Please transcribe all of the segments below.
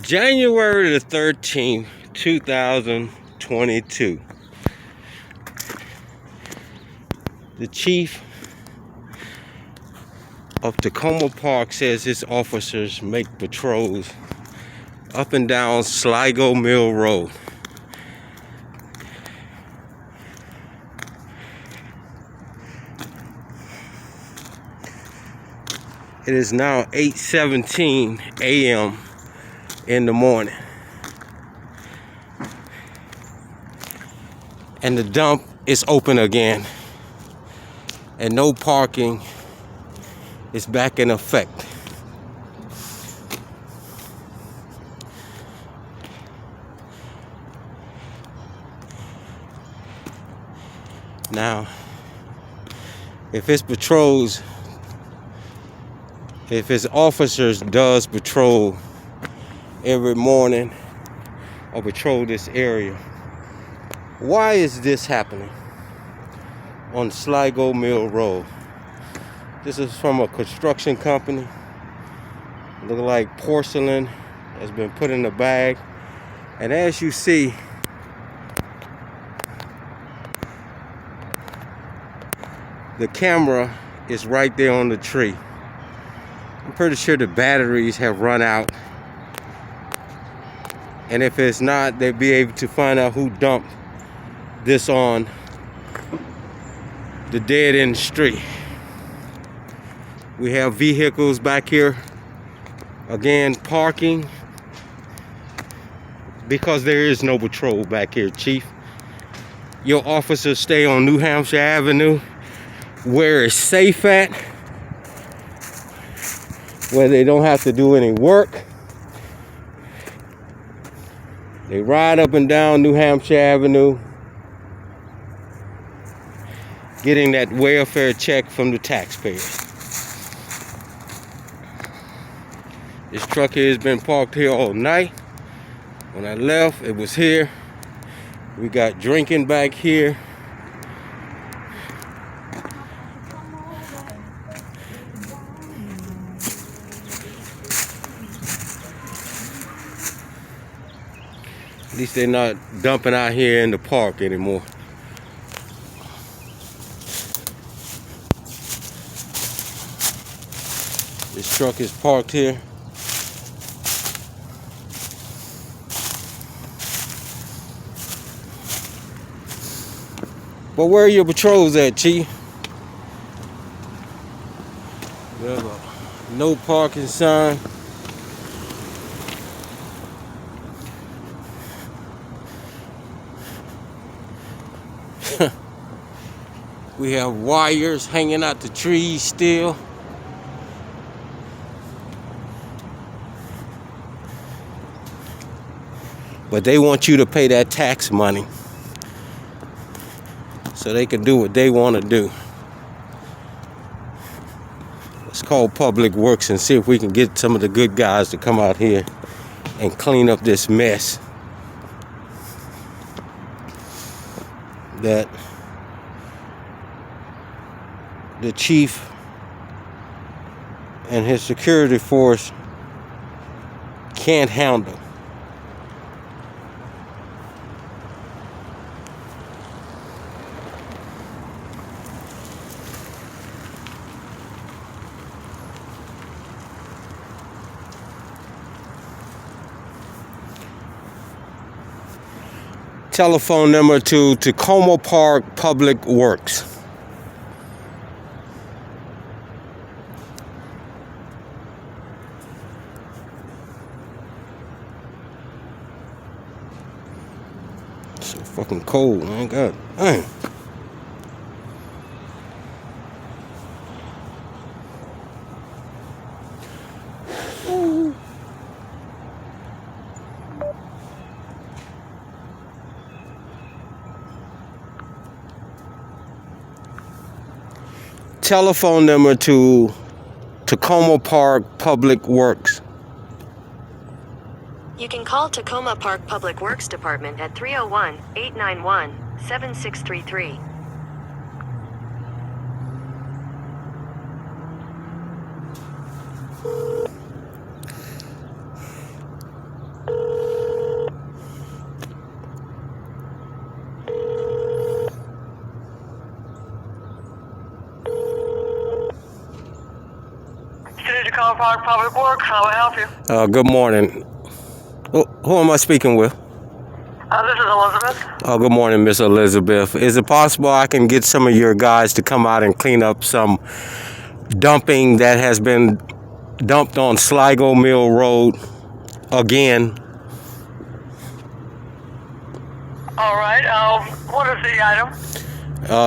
January the 13th, 2022. The chief of Takoma Park says his officers make patrols up and down Sligo Mill Road. It is now 8:17 a.m. in the morning, and the dump is open again, and no parking is back in effect. Now, if his officers does patrol every morning or patrol this area, why is this happening on Sligo Mill Road? This is from a construction company. Look like porcelain has been put in a bag, and as you see, the camera is right there on the tree. I'm pretty sure the batteries have run out, and if it's not, they'll be able to find out who dumped this on the dead-end street. We have vehicles back here, again, parking, because there is no patrol back here, Chief. Your officers stay on New Hampshire Avenue, where it's safe at, where they don't have to do any work. They ride up and down New Hampshire Avenue, getting that welfare check from the taxpayers. This truck here has been parked here all night. When I left, it was here. We got drinking back here. At least they're not dumping out here in the park anymore. This truck is parked here. But where are your patrols at, Chief? We have a no parking sign. We have wires hanging out the trees still. But they want you to pay that tax money so they can do what they want to do. Let's call Public Works and see if we can get some of the good guys to come out here and clean up this mess that the chief and his security force can't handle. Telephone number to Takoma Park Public Works. So fucking cold, man. God dang. Telephone number to Takoma Park Public Works. You can call Takoma Park Public Works Department at 301-891-7633. Takoma Park Public Works. How may I help you? Good morning. Who am I speaking with? This is Elizabeth. Good morning, Miss Elizabeth. Is it possible I can get some of your guys to come out and clean up some dumping that has been dumped on Sligo Mill Road again? All right. What is the item?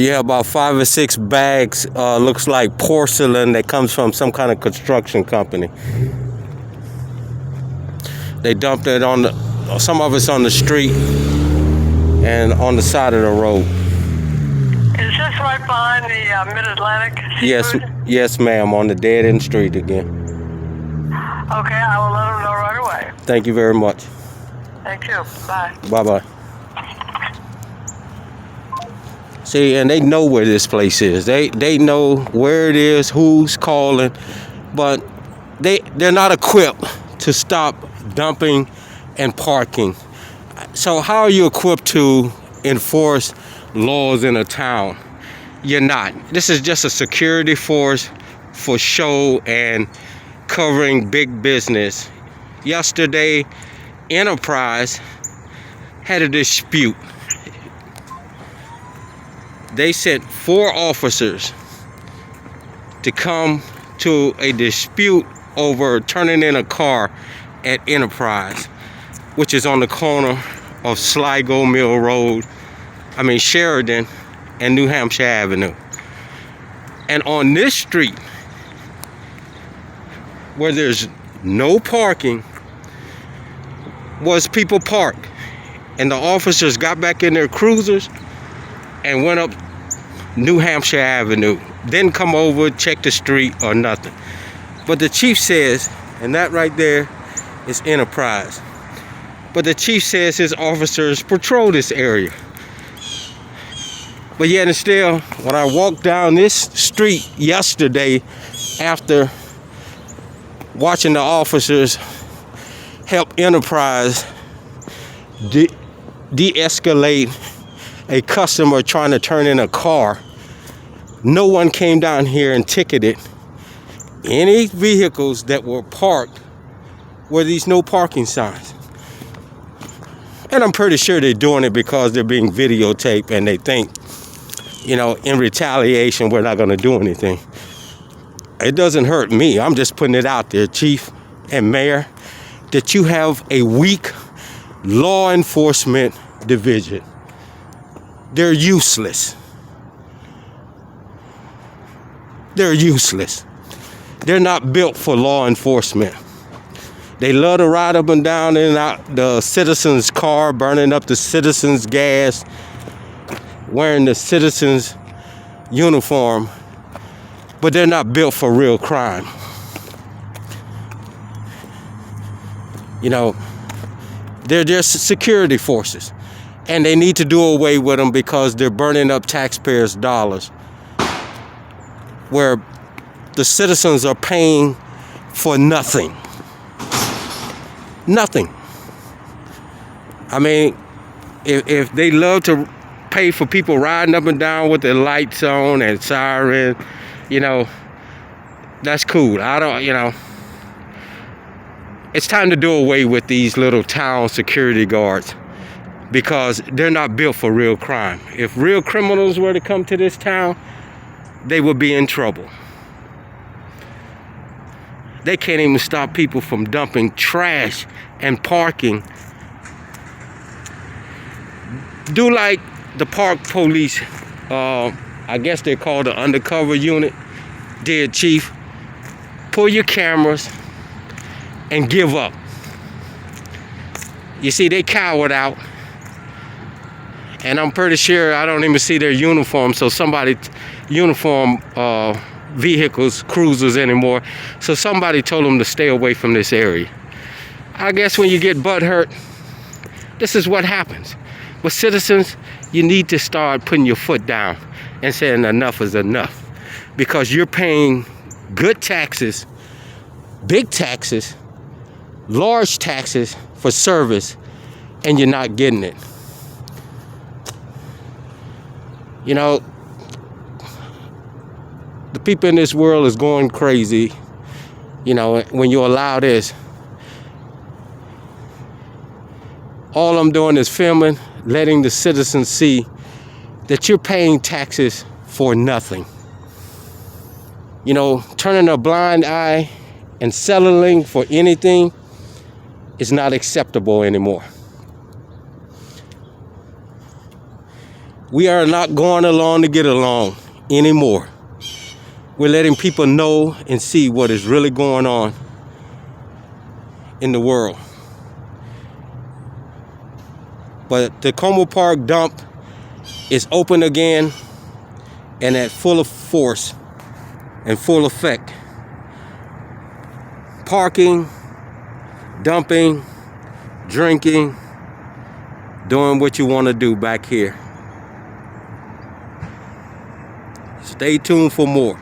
Yeah, about 5 or 6 bags. Looks like porcelain that comes from some kind of construction company. They dumped it on some of it's on the street and on the side of the road. Is this right behind the Mid-Atlantic Seafood? Yes, ma'am. On the dead end street again. Okay, I will let them know right away. Thank you very much. Thank you. Bye. Bye-bye. See, and they know where this place is. They know where it is, who's calling, but they're not equipped to stop dumping and parking. So how are you equipped to enforce laws in a town? You're not. This is just a security force for show and covering big business. Yesterday, Enterprise had a dispute. They sent 4 officers to come to a dispute over turning in a car at Enterprise, which is on the corner of Sligo Mill Road, Sheridan and New Hampshire Avenue. And on this street, where there's no parking, was people parked. And the officers got back in their cruisers and went up New Hampshire Avenue. Didn't come over, check the street or nothing. But the chief says, and that right there is Enterprise. But the chief says his officers patrol this area. But yet and still, when I walked down this street yesterday after watching the officers help Enterprise de-escalate a customer trying to turn in a car, no one came down here and ticketed any vehicles that were parked where these no parking signs. And I'm pretty sure they're doing it because they're being videotaped and they think, in retaliation, we're not going to do anything. It doesn't hurt me. I'm just putting it out there, Chief and Mayor, that you have a weak law enforcement division. They're useless. They're useless. They're not built for law enforcement. They love to ride up and down in and out the citizens' car, burning up the citizens' gas, wearing the citizens' uniform, but they're not built for real crime. They're just security forces, and they need to do away with them because they're burning up taxpayers' dollars, where the citizens are paying for nothing. Nothing. If they love to pay for people riding up and down with their lights on and siren, that's cool. It's time to do away with these little town security guards because they're not built for real crime. If real criminals were to come to this town, they would be in trouble. They can't even stop people from dumping trash and parking. Do like the park police, I guess they're called the undercover unit, did, Chief. Pull your cameras and give up. You see, they cowered out. And I'm pretty sure I don't even see their uniform, so somebody uniform vehicles, cruisers anymore. So somebody told them to stay away from this area. I guess when you get butthurt, this is what happens. But citizens, you need to start putting your foot down and saying enough is enough. Because you're paying good taxes, big taxes, large taxes for service, and you're not getting it. The people in this world is going crazy You know, when you allow this, all I'm doing is filming, letting the citizens see that you're paying taxes for nothing. You know, turning a blind eye and settling for anything is not acceptable anymore. We are not going along to get along anymore. We're letting people know and see what is really going on in the world. But the Takoma Park dump is open again and at full of force and full effect. Parking, dumping, drinking, doing what you want to do back here. Stay tuned for more.